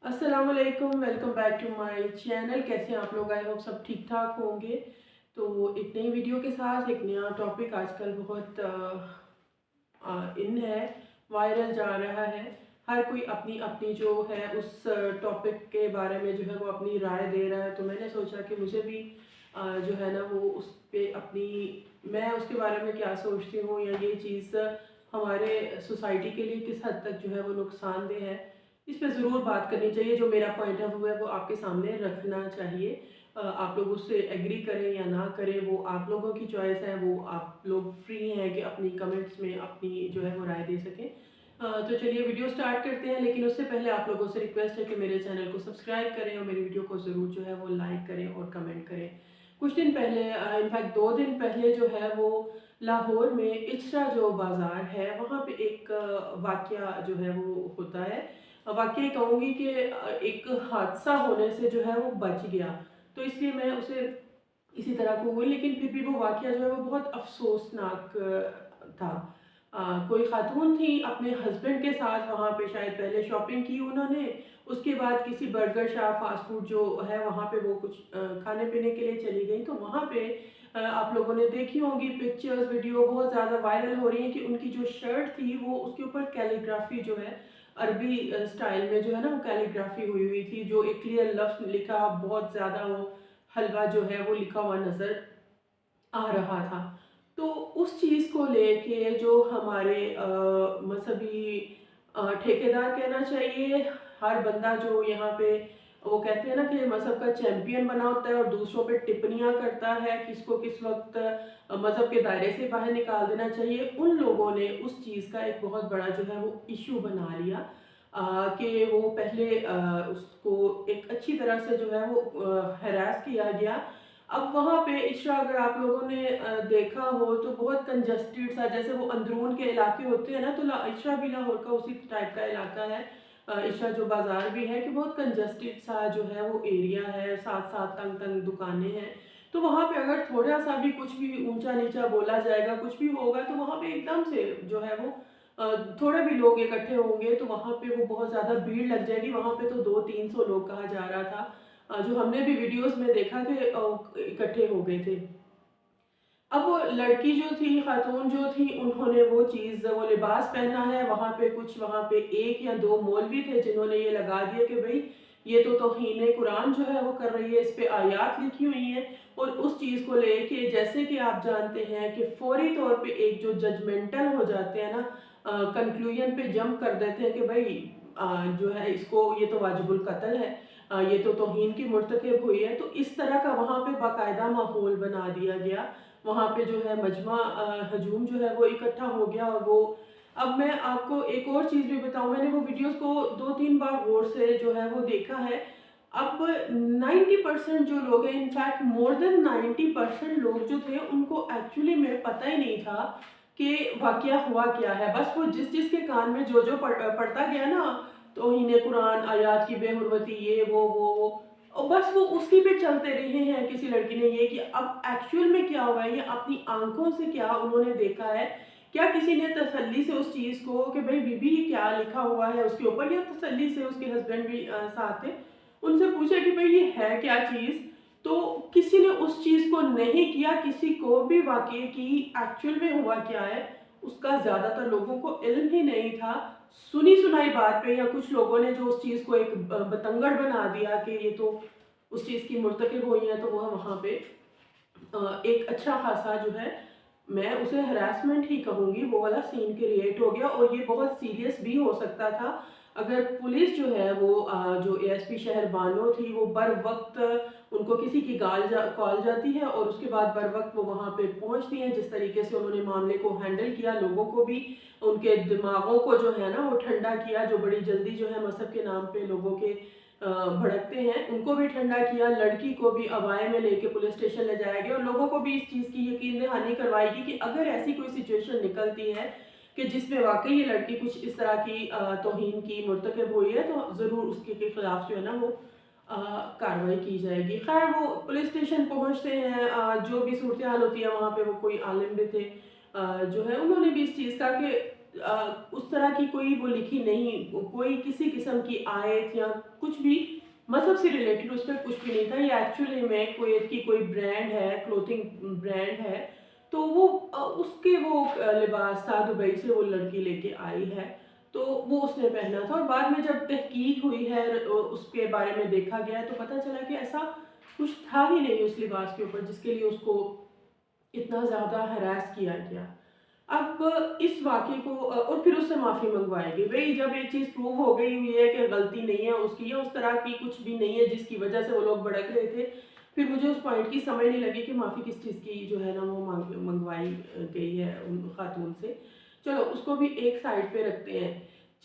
अस्सलाम वालेकुम, welcome back to my channel. कैसे हैं आप लोग? आई होप सब ठीक ठाक होंगे। तो एक नई वीडियो के साथ एक नया टॉपिक आजकल बहुत इन है, वायरल जा रहा है। हर कोई अपनी अपनी जो है उस टॉपिक के बारे में जो है वो अपनी राय दे रहा है। तो मैंने सोचा कि मुझे भी जो है ना वो उस पे अपनी मैं उसके बारे में क्या सोचती हूँ या ये चीज़ हमारे सोसाइटी के लिए किस हद तक जो है वो नुकसानदेह है, इस पे ज़रूर बात करनी चाहिए। जो मेरा पॉइंट ऑफ व्यू है वो आपके सामने रखना चाहिए। आप लोग उससे एग्री करें या ना करें वो आप लोगों की चॉइस है, वो आप लोग फ्री हैं कि अपनी कमेंट्स में अपनी जो है वो राय दे सकें। तो चलिए वीडियो स्टार्ट करते हैं, लेकिन उससे पहले आप लोगों से रिक्वेस्ट है कि मेरे चैनल को सब्सक्राइब करें और मेरी वीडियो को ज़रूर जो है वो लाइक करें और कमेंट करें। कुछ दिन पहले, इनफैक्ट 2 दिन पहले जो है वो लाहौर में इचरा जो बाज़ार है वहाँ पे एक वाक़या जो है वो होता है। वाक़ई कहूँगी कि एक हादसा होने से जो है वो बच गया। तो इसलिए मैं उसे इसी तरह कहूँगी, लेकिन फिर भी वो वाक़या जो है वो बहुत अफ़सोसनाक था। कोई ख़ातून थी, अपने हस्बैंड के साथ वहाँ पे शायद पहले शॉपिंग की उन्होंने, उसके बाद किसी बर्गर शॉप, फ़ास्ट फ़ूड जो है वहाँ पे वो कुछ खाने-पीने के लिए चली गईं। तो वहाँ पे आप लोगों ने देखी होंगी पिक्चर्स, वीडियो बहुत ज़्यादा वायरल हो रही हैं कि उनकी जो शर्ट थी वो उसके ऊपर कैलीग्राफ़ी जो है अरबी स्टाइल में जो है ना वो कैलीग्राफी हुई हुई थी, जो एक क्लियर लफ्ज़ लिखा बहुत ज़्यादा वो हलवा जो है वो लिखा हुआ नज़र आ रहा था। तो उस चीज़ को लेके जो हमारे मज़हबी ठेकेदार कहना चाहिए, हर बंदा जो यहाँ पे वो कहते हैं ना कि मज़हब का चैंपियन बना होता है और दूसरों पे टिप्पणियाँ करता है, किसको किस वक़्त मज़हब के दायरे से बाहर निकाल देना चाहिए, उन लोगों ने उस चीज़ का एक बहुत बड़ा जो है वो इश्यू बना लिया। कि वो पहले उसको एक अच्छी तरह से जो है वो हैरेस किया गया। अब वहाँ पे इशरा, अगर आप लोगों ने देखा हो तो बहुत कंजस्टेड सा, जैसे वो अंदरून के इलाके होते हैं ना, तो इशरा भी लाहौर का उसी टाइप का इलाका है। इशरा जो बाज़ार भी है कि बहुत कंजस्टेड सा जो है वो एरिया है, साथ-साथ तंग-तंग दुकानें हैं। तो वहाँ पे अगर थोड़ा-सा भी कुछ भी ऊँचा-नीचा बोला जाएगा, कुछ भी होगा तो वहाँ पे एकदम से जो है वो थोड़े भी लोग इकट्ठे होंगे तो वहाँ पे वो बहुत ज़्यादा भीड़ लग जाएगी। वहाँ पे तो 200-300 लोग कहा जा रहा था, जो हमने भी वीडियोज़ में देखा कि इकट्ठे हो गए थे। अब वो लड़की जो थी, खातून जो थी, उन्होंने वो चीज़, वो लिबास पहना है, वहाँ पे 1 या 2 मौलवी थे जिन्होंने ये लगा दिया कि भई ये तो तौहीन कुरान जो है वो कर रही है, इस पे आयात लिखी हुई हैं। और उस चीज़ को लेके, जैसे कि आप जानते हैं कि फ़ौरी तौर पे एक जो जजमेंटल हो जाते हैं ना, कंक्लूजन पे जंप कर देते हैं कि भई जो है इसको, ये तो वाजिबुल कत्ल है, ये तो तौहीन की मुर्तकिब हुई है। तो इस तरह का वहाँ पे बाकायदा माहौल बना दिया गया। वहाँ पे जो है मजमा हजूम जो है वो इकट्ठा हो गया। और वो, अब मैं आपको एक और चीज़ भी बताऊँ, मैंने वो वीडियोज़ को 2-3 बार गौर से जो है वो देखा है। अब 90% जो लोग हैं, इनफैक्ट मोर देन 90% लोग जो थे उनको एक्चुअली में पता ही नहीं था कि वाक़या हुआ क्या है। बस वो जिस-जिस के कान में जो-जो पड़ता गया ना, तौहीन कुरान, आयात की बेहुरमती, ये वो और बस वो उसी पे चलते रहे हैं। किसी लड़की ने ये किया, अब एक्चुअल में क्या हुआ है, ये अपनी आँखों से क्या उन्होंने देखा है, क्या किसी ने तसल्ली से उस चीज़ को कि भई बीबी ये क्या लिखा हुआ है उसके ऊपर, या तसल्ली से उसके हस्बैंड भी साथ थे, उनसे पूछा कि भई ये है क्या चीज़? तो किसी ने उस चीज़ को नहीं किया, किसी को भी वाक़ये की एक्चुअल में हुआ क्या है, उसका ज़्यादातर लोगों को इल्म ही नहीं था। सुनी-सुनाई बात पे, या कुछ लोगों ने जो उस चीज़ को एक बतंगड़ बना दिया कि ये तो उस चीज़ की मुर्तकिब हुई है, तो वह वहाँ पे एक अच्छा खासा जो है, मैं उसे हरासमेंट ही कहूँगी, वो वाला सीन क्रिएट हो गया। और ये बहुत सीरियस भी हो सकता था अगर पुलिस जो है वो जो एएसपी शहर बानो थी, वो बर वक्त उनको किसी की कॉल जाती है और उसके बाद बर वक्त वो वहाँ पे पहुँचती हैं। जिस तरीके से उन्होंने मामले को हैंडल किया, लोगों को भी, उनके दिमागों को जो है ना वो ठंडा किया, जो बड़ी जल्दी जो है मसहब के नाम पे लोगों के भड़कते हैं, उनको भी ठंडा किया। लड़की को भी अबाए में लेके पुलिस स्टेशन ले जाया गया और लोगों को भी इस चीज़ की यकीन दहानी करवाएगी कि अगर ऐसी कोई सिचुएशन निकलती है कि जिसमें वाक़ई ये लड़की कुछ इस तरह की तौहीन की मुर्तकिब हुई है, तो ज़रूर उसके के खिलाफ जो है ना वो कार्रवाई की जाएगी। खैर वो पुलिस स्टेशन पहुँचते हैं, जो भी सूरत हाल होती है वहाँ पे, वो कोई आलिम भी थे, जो है उन्होंने भी इस चीज़ का कि उस तरह की कोई वो लिखी नहीं, कोई किसी किस्म की आयत या कुछ भी मज़हब से रिलेटेड उस पे कुछ भी नहीं था। ये एक्चुअली में कुवैत की कोई ब्रांड है, क्लोथिंग ब्रांड है, तो वो उसके वो लिबास था, दुबई से वो लड़की लेके आई है, तो वो उसने पहना था। और बाद में जब तहकीक हुई है उसके बारे में देखा गया है, तो पता चला कि ऐसा कुछ था ही नहीं उस लिबास के ऊपर जिसके लिए उसको इतना ज़्यादा हरास किया गया। अब इस वाक़ये को और फिर उससे माफ़ी मंगवाई गई। भई जब एक चीज़ प्रूव हो गई हुई है कि गलती नहीं है उसकी या उस तरह की कुछ भी नहीं है जिसकी वज़ह से वो लोग भड़क रहे थे, फिर मुझे उस पॉइंट की समझ नहीं लगी कि माफ़ी किस चीज़ की जो है ना वो मंगवाई गई है उन खातून से। चलो उसको भी एक साइड पे रखते हैं।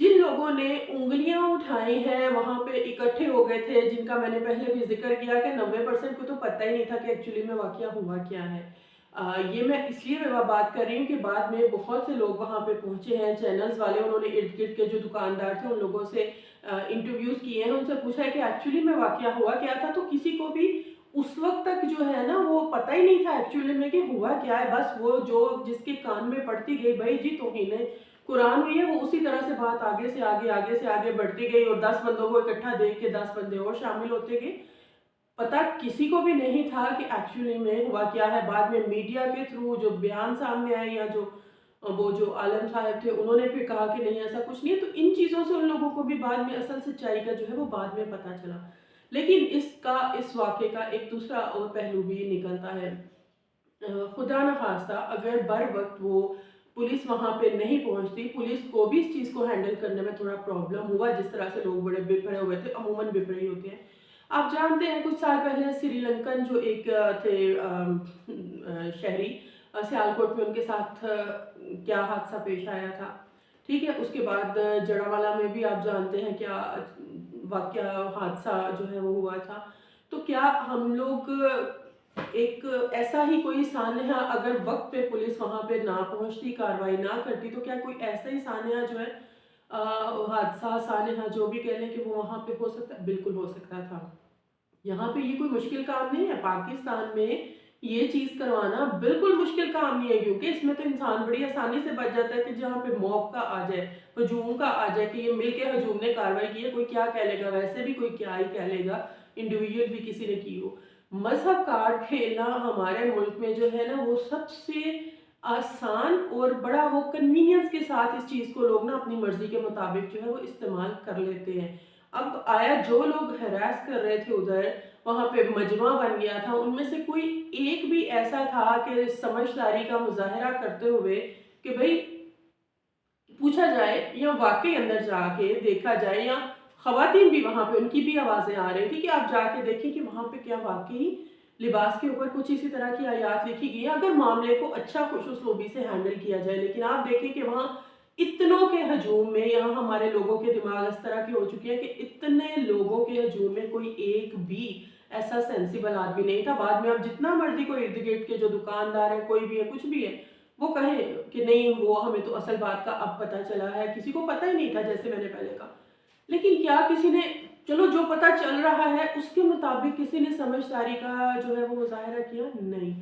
जिन लोगों ने उँगलियाँ उठाई हैं वहाँ पे इकट्ठे हो गए थे, जिनका मैंने पहले भी ज़िक्र किया कि 90% को तो पता ही नहीं था कि एक्चुअली में वाक़या हुआ क्या है। ये मैं इसलिए मैं बात कर रही हूँ कि बाद में बहुत से लोग वहाँ पे पहुँचे हैं, चैनल्स वाले, उन्होंने इर्द-गिर्द के जो दुकानदार थे उन लोगों से इंटरव्यूज़ किए हैं, उनसे पूछा है कि एक्चुअली में वाक़या हुआ क्या था, तो किसी को भी उस वक़्त तक जो है ना वो पता ही नहीं था एक्चुअली में कि हुआ क्या है। बस वो जो जिसके कान में पड़ती गई भई जी तौहीन कुरान हुई है, वो उसी तरह से बात आगे से आगे बढ़ती गई और 10 बंदों को इकट्ठा देख के 10 बंदे और शामिल होते गए। पता किसी को भी नहीं था कि एक्चुअली में हुआ क्या है। बाद में मीडिया के थ्रू जो बयान सामने आए या जो वो जो आलम साहब थे उन्होंने फिर कहा कि नहीं ऐसा कुछ नहीं है, तो इन चीज़ों से उन लोगों को भी बाद में असल सच्चाई का जो है वो बाद में पता चला। लेकिन इस वाक़ये का एक दूसरा और पहलू भी निकलता है। खुदा न ख़ास्ता अगर बर वक़्त वो पुलिस वहाँ पे नहीं पहुँचती, पुलिस को भी इस चीज़ को हैंडल करने में थोड़ा प्रॉब्लम हुआ, जिस तरह से लोग बड़े बिखरे हुए थे, अमूमन बिखरे ही होते हैं। आप जानते हैं कुछ साल पहले श्रीलंकन जो एक थे शहरी, सियालकोट में उनके साथ क्या हादसा पेश आया था, ठीक है? उसके बाद जड़ावाला में भी आप जानते हैं क्या वाक़या हादसा जो है वो हुआ था। तो क्या हम लोग एक ऐसा ही कोई सान्या अगर वक़्त पे पुलिस वहाँ पे ना पहुँचती, कार्रवाई ना करती, तो क्या कोई ऐसा ही सान्या जो है हादसा, सान्या जो भी कह लें कि वो वहाँ पे हो सकता, बिल्कुल हो सकता था। यहाँ पे ये कोई मुश्किल काम नहीं है। पाकिस्तान में ये चीज़ करवाना बिल्कुल मुश्किल काम नहीं है, क्योंकि इसमें तो इंसान बड़ी आसानी से बच जाता है कि जहाँ पे मौका आ जाए, हजूम का आ जाए कि ये मिल के हजूम ने कार्रवाई की है, कोई क्या कह लेगा, वैसे भी कोई क्या ही कह लेगा, इंडिविजुअल भी किसी ने की हो। मज़हब कार्ड खेलना हमारे मुल्क में जो है ना वो सबसे आसान और बड़ा वो कन्वीनियंस के साथ इस चीज़ को लोग ना अपनी मर्ज़ी के मुताबिक जो है वो इस्तेमाल कर लेते हैं। अब आया जो लोग हरास कर रहे थे उधर, वहाँ पे मजमा बन गया था, उनमें से कोई एक भी ऐसा था कि समझदारी का मुज़ाहरा करते हुए कि भई पूछा जाए या वाक़ई अंदर जाके देखा जाए, या ख़वातीन भी वहाँ पे उनकी भी आवाज़ें आ रही थी कि आप जाके देखें कि वहाँ पे क्या वाक़ई लिबास के ऊपर कुछ इसी तरह की आयत लिखी गई है, अगर मामले को अच्छा खुश-उस्लूबी से हैंडल किया जाए। लेकिन आप देखें कि वहाँ इतनों के हजूम में यहाँ हमारे लोगों के दिमाग इस तरह के हो चुके हैं कि इतने लोगों के हजूम में कोई एक भी ऐसा सेंसिबल आदमी नहीं था। बाद में आप जितना मर्ज़ी कोई इर्द-गिर्द के जो दुकानदार हैं, कोई भी है, कुछ भी है, वो कहें कि नहीं वो हमें तो असल बात का अब पता चला है, किसी को पता ही नहीं था, जैसे मैंने पहले कहा। लेकिन क्या किसी ने, चलो जो पता चल रहा है उसके मुताबिक किसी ने समझदारी का जो है वो मुज़ाहिरा किया? नहीं।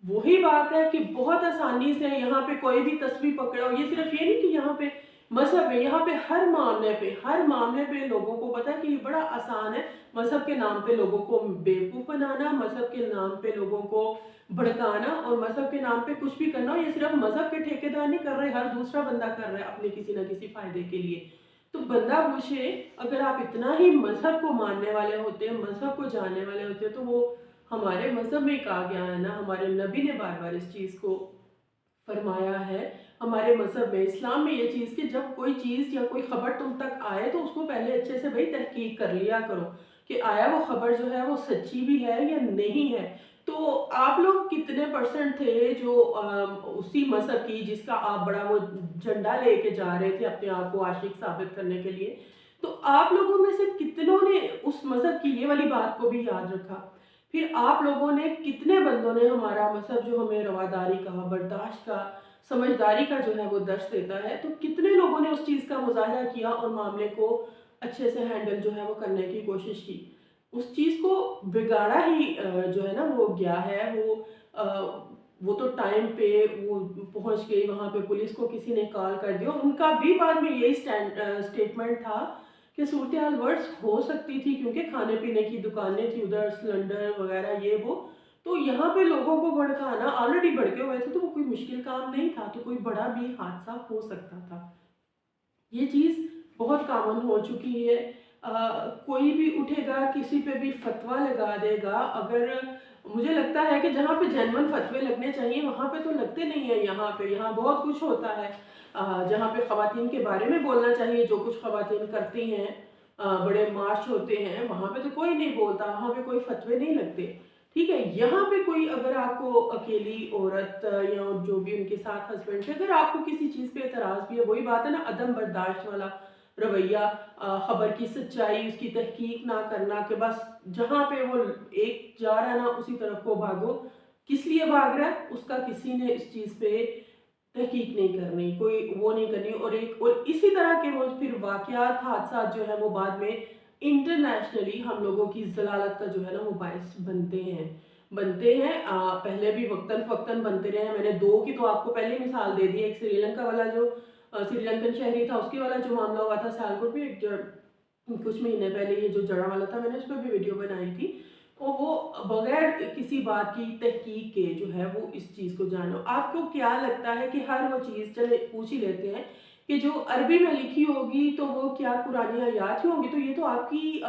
वही बात है कि बहुत आसानी से यहाँ पे कोई भी तस्वीर पकड़ा हो, ये सिर्फ ये नहीं कि यहाँ पे मज़हब है, यहाँ पे हर मामले पे लोगों को पता है कि ये बड़ा आसान है मज़हब के नाम पे लोगों को बेवकूफ़ बनाना, मज़हब के नाम पे लोगों को भड़काना और मज़हब के नाम पे कुछ भी करना। ये सिर्फ मज़हब के ठेकेदार नहीं कर रहे, हर दूसरा बंदा कर रहा है अपने किसी न किसी फ़ायदे के लिए। तो बंदा पूछे, अगर आप इतना ही मज़हब को मानने वाले होते हैं, मज़हब को जानने वाले होते हैं, तो वो हमारे मज़हब में कहा गया है ना, हमारे नबी ने बार-बार इस चीज़ को फरमाया है। हमारे मज़हब में, इस्लाम में ये चीज़ कि जब कोई चीज़ या कोई ख़बर तुम तक आए तो उसको पहले अच्छे से भई तहकीक कर लिया करो कि आया वो ख़बर जो है वो सच्ची भी है या नहीं है। तो आप लोग कितने परसेंट थे जो उसी मज़हब की जिसका आप बड़ा वो झंडा लेके जा रहे थे अपने आप को आशिक साबित करने के लिए। तो आप लोगों में से कितनों ने उस मज़हब की ये वाली बात को भी याद रखा? फिर आप लोगों ने कितने बंदों ने हमारा मज़हब जो हमें रवादारी का, बर्दाश्त का, समझदारी का जो है वो दर्स देता है, तो कितने लोगों ने उस चीज़ का मुज़ाहरा किया और मामले को अच्छे से हैंडल जो है वो करने की कोशिश की। उस चीज़ को बिगाड़ा ही जो है ना वो गया है, वो وہ تو ٹائم پہ وہ پہنچ گئی وہاں پہ، پولیس کو کسی نے کال کر دیا. ان کا بھی بعد میں یہی اسٹیٹمنٹ تھا کہ صورتحال ورس ہو سکتی تھی کیونکہ کھانے پینے کی دکانیں تھی ادھر، سلنڈر وغیرہ یہ وہ، تو یہاں پہ لوگوں کو بھڑکانا، آلریڈی بھڑکے ہوئے تھے تو وہ کوئی مشکل کام نہیں تھا، تو کوئی بڑا بھی حادثہ ہو سکتا تھا. یہ چیز بہت کامن ہو چکی ہے. کوئی بھی اٹھے گا کسی پہ بھی فتویٰ لگا دے گا. اگر مجھے لگتا ہے کہ جہاں پہ جینون فتوے لگنے چاہیے وہاں پہ تو لگتے نہیں ہیں. یہاں بہت کچھ ہوتا ہے. جہاں پہ خواتین کے بارے میں بولنا چاہیے، جو کچھ خواتین کرتی ہیں، بڑے مارچ ہوتے ہیں، وہاں پہ تو کوئی نہیں بولتا، وہاں پہ کوئی فتوے نہیں لگتے. ٹھیک ہے، یہاں پہ کوئی اگر آپ کو اکیلی عورت یا جو بھی ان کے ساتھ ہسبینڈ ہے، اگر آپ کو کسی چیز پہ اعتراض بھی ہے، وہی بات ہے نا، عدم برداشت والا رویہ، خبر کی سچائی اس کی تحقیق نہ کرنا، کہ بس جہاں پہ وہ ایک جا رہا ہے نا اسی طرف کو بھاگو. کس لیے بھاگ رہا ہے اس کا کسی نے اس چیز پہ تحقیق نہیں کرنی، کوئی وہ نہیں کرنی. اور اسی طرح کے وہ پھر واقعات، حادثات جو ہے وہ بعد میں انٹرنیشنلی ہم لوگوں کی ضلالت کا جو ہے نا وہ باعث بنتے ہیں. پہلے بھی وقتاً فوقتاً بنتے رہے ہیں. میں نے 2 کی تو آپ کو پہلے مثال دے دی. ایک سری لنکا والا جو سری لنکن شہری تھا، اس کے والا جو معاملہ ہوا تھا سیالکوٹ میں کچھ مہینے پہلے، یہ جو جڑا والا تھا، میں نے اس پہ بھی ویڈیو بنائی تھی. اور وہ بغیر کسی بات کی تحقیق کے جو ہے وہ اس چیز کو جانو. آپ کو کیا لگتا ہے کہ ہر وہ چیز، چلے پوچھ ہی لیتے ہیں کہ جو عربی میں لکھی ہوگی تو وہ کیا قرآنی آیات ہی ہوں گی؟ تو یہ تو آپ کی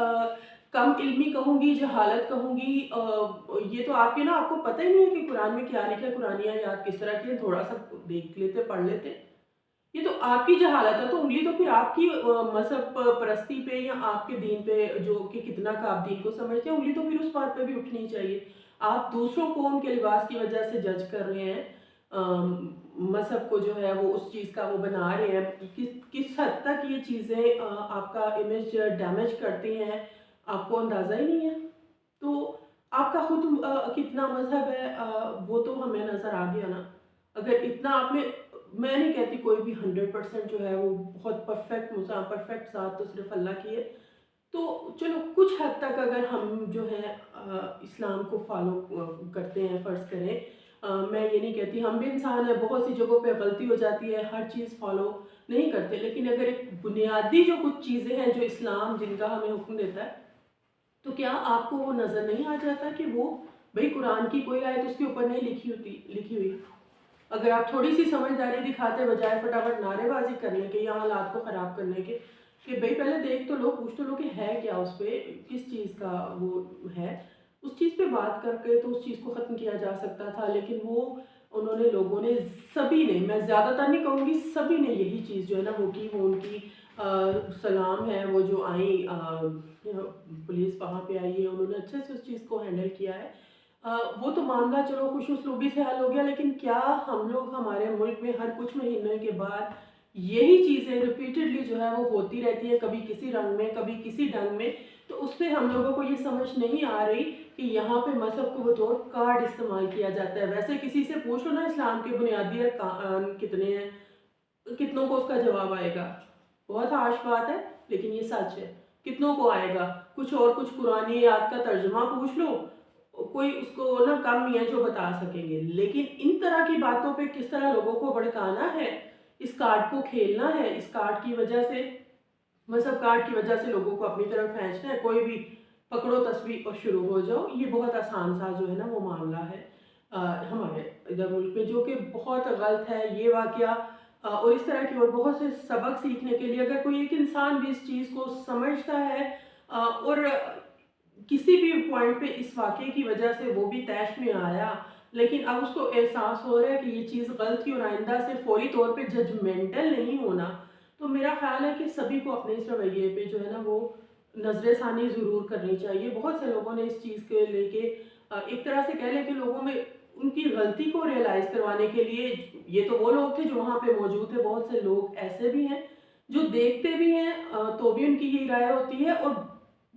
کم علمی کہوں گی، جہالت کہوں گی. یہ تو آپ کے نا، آپ کو پتہ ہی نہیں ہے کہ قرآن میں کیا لکھا ہے، قرآنی آیات کس طرح کی ہے. تھوڑا سا دیکھ لیتے، پڑھ لیتے. یہ تو آپ کی جہالت ہے. تو انگلی تو پھر آپ کی مذہب پرستی پہ یا آپ کے دین پہ، جو کہ کتنا کا آپ دین کو سمجھتے ہیں، انگلی تو پھر اس بات پہ بھی اٹھنی چاہیے. آپ دوسروں کو ان کے لباس کی وجہ سے جج کر رہے ہیں، مذہب کو جو ہے وہ اس چیز کا وہ بنا رہے ہیں. کس حد تک یہ چیزیں آپ کا امیج ڈیمیج کرتی ہیں آپ کو اندازہ ہی نہیں ہے. تو آپ کا خود کتنا مذہب ہے وہ تو ہمیں نظر آ گیا نا. اگر اتنا آپ میں نہیں کہتی کوئی بھی 100% جو ہے وہ بہت پرفیکٹ ذات تو صرف اللہ کی ہے. تو چلو کچھ حد تک اگر ہم جو ہے اسلام کو فالو کرتے ہیں، فرض کریں، میں یہ نہیں کہتی، ہم بھی انسان ہیں، بہت سی جگہوں پہ غلطی ہو جاتی ہے، ہر چیز فالو نہیں کرتے. لیکن اگر ایک بنیادی جو کچھ چیزیں ہیں جو اسلام جن کا ہمیں حکم دیتا ہے، تو کیا آپ کو وہ نظر نہیں آ جاتا کہ وہ بھئی قرآن کی کوئی آیت اس کے اوپر نہیں لکھی ہوئی؟ اگر آپ تھوڑی سی سمجھداری دکھاتے بجائے فٹافٹ نعرے بازی کرنے کے یا حالات کو خراب کرنے کے، کہ بھئی پہلے دیکھ تو لو، پوچھ تو لو کہ ہے کیا اس پہ، کس چیز کا وہ ہے، اس چیز پہ بات کر کے تو اس چیز کو ختم کیا جا سکتا تھا. لیکن انہوں نے، لوگوں نے، سبھی نے، میں زیادہ تر نہیں کہوں گی، سبھی نے یہی چیز جو ہے نا وہ کی. وہ ان کی سلام ہے، وہ جو آئیں، پولیس وہاں پہ آئی ہے، انہوں نے اچھے سے اس چیز کو ہینڈل کیا ہے. وہ تو معاملہ چلو خوش اسلوبی سے حل ہو گیا. لیکن کیا ہم لوگ، ہمارے ملک میں ہر کچھ مہینے کے بعد یہی چیزیں ریپیٹڈلی جو ہے وہ ہوتی رہتی ہے، کبھی کسی رنگ میں، کبھی کسی ڈھنگ میں؟ تو اس پہ ہم لوگوں کو یہ سمجھ نہیں آ رہی کہ یہاں پہ مذہب کو بطور کارڈ استعمال کیا جاتا ہے. ویسے کسی سے پوچھو نا اسلام کے بنیادی ارکان کتنے ہیں، کتنوں کو اس کا جواب آئے گا. بہت ہارش بات ہے لیکن یہ سچ ہے. کتنوں کو آئے گا؟ کچھ قرآنی آیات کا ترجمہ پوچھ لو، کوئی اس کو نا کم ہی ہے جو بتا سکیں گے. لیکن ان طرح کی باتوں پہ کس طرح لوگوں کو بھڑکانا ہے، اس کارڈ کو کھیلنا ہے، اس کارڈ کی وجہ سے، مذہب کارڈ کی وجہ سے لوگوں کو اپنی طرف کھینچنا ہے. کوئی بھی پکڑو تسبیح اور شروع ہو جاؤ. یہ بہت آسان سا جو ہے نا وہ معاملہ ہے ہمارے ادھر ملک میں، جو کہ بہت غلط ہے یہ واقعہ. اور اس طرح کی اور بہت سے سبق سیکھنے کے لیے، اگر کوئی ایک انسان بھی اس چیز کو سمجھتا ہے اور کسی بھی پوائنٹ پہ اس واقعے کی وجہ سے وہ بھی طیش میں آیا، لیکن اب اس کو احساس ہو رہا ہے کہ یہ چیز غلط کی، اور آئندہ سے فوری طور پہ ججمنٹل نہیں ہونا، تو میرا خیال ہے کہ سبھی کو اپنے اس رویے پہ جو ہے نا وہ نظر ثانی ضرور کرنی چاہیے. بہت سے لوگوں نے اس چیز کے لے کے ایک طرح سے کہہ لیں کہ لوگوں میں ان کی غلطی کو ریئلائز کروانے کے لیے، یہ تو وہ لوگ تھے جو وہاں پہ موجود تھے، بہت سے لوگ ایسے بھی ہیں جو دیکھتے بھی ہیں تو بھی ان کی یہی رائے ہوتی ہے، اور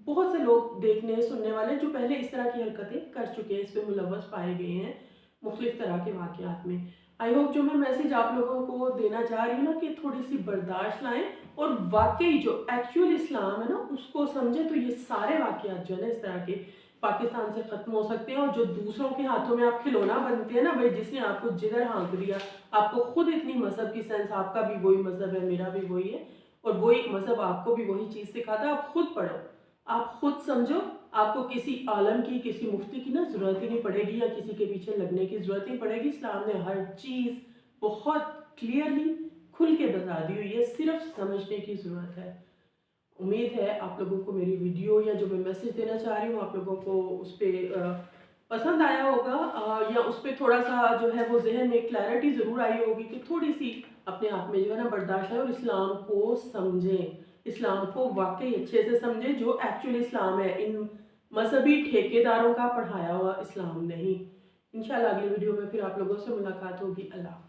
بہت سے لوگ دیکھنے سننے والے جو پہلے اس طرح کی حرکتیں کر چکے ہیں، اس پہ ملوث پائے گئے ہیں مختلف طرح کے واقعات میں. آئی ہوپ جو میں میسیج آپ لوگوں کو دینا چاہ رہی ہوں نا کہ تھوڑی سی برداشت لائیں اور واقعی جو ایکچوئل اسلام ہے نا اس کو سمجھیں. تو یہ سارے واقعات جو ہے نا اس طرح کے पाकिस्तान से ख़त्म हो सकते हैं। और जो दूसरों के हाथों में आप खिलौना बनते हैं ना भाई, जिसने आपको जिधर हाँक दिया, आपको खुद इतनी मज़हब की सेंस, आपका भी वही मज़हब है, मेरा भी वही है, और वही मज़हब आपको भी वही चीज़ सिखाता है। आप खुद पढ़ो, आप खुद समझो, आपको किसी आलम की, किसी मुफ्ती की ना ज़रूरत ही नहीं पड़ेगी, या किसी के पीछे लगने की ज़रूरत नहीं पड़ेगी। इस्लाम ने हर चीज़ बहुत क्लियरली खुल के बता दी हुई है, सिर्फ समझने की ज़रूरत है। उम्मीद है आप लोगों को मेरी वीडियो या जो मैं मैसेज देना चाह रही हूँ आप लोगों को उस पर पसंद आया होगा, या उस पर थोड़ा सा जो है वो जहन में क्लैरिटी ज़रूर आई होगी कि थोड़ी सी अपने आप में जो है ना बर्दाश्त है, और इस्लाम को समझें, इस्लाम को वाकई अच्छे से समझें जो एक्चुअली इस्लाम है, इन मजहबी ठेकेदारों का पढ़ाया हुआ इस्लाम नहीं। इंशाल्लाह अगली वीडियो में फिर आप लोगों से मुलाकात होगी। अल्लाह।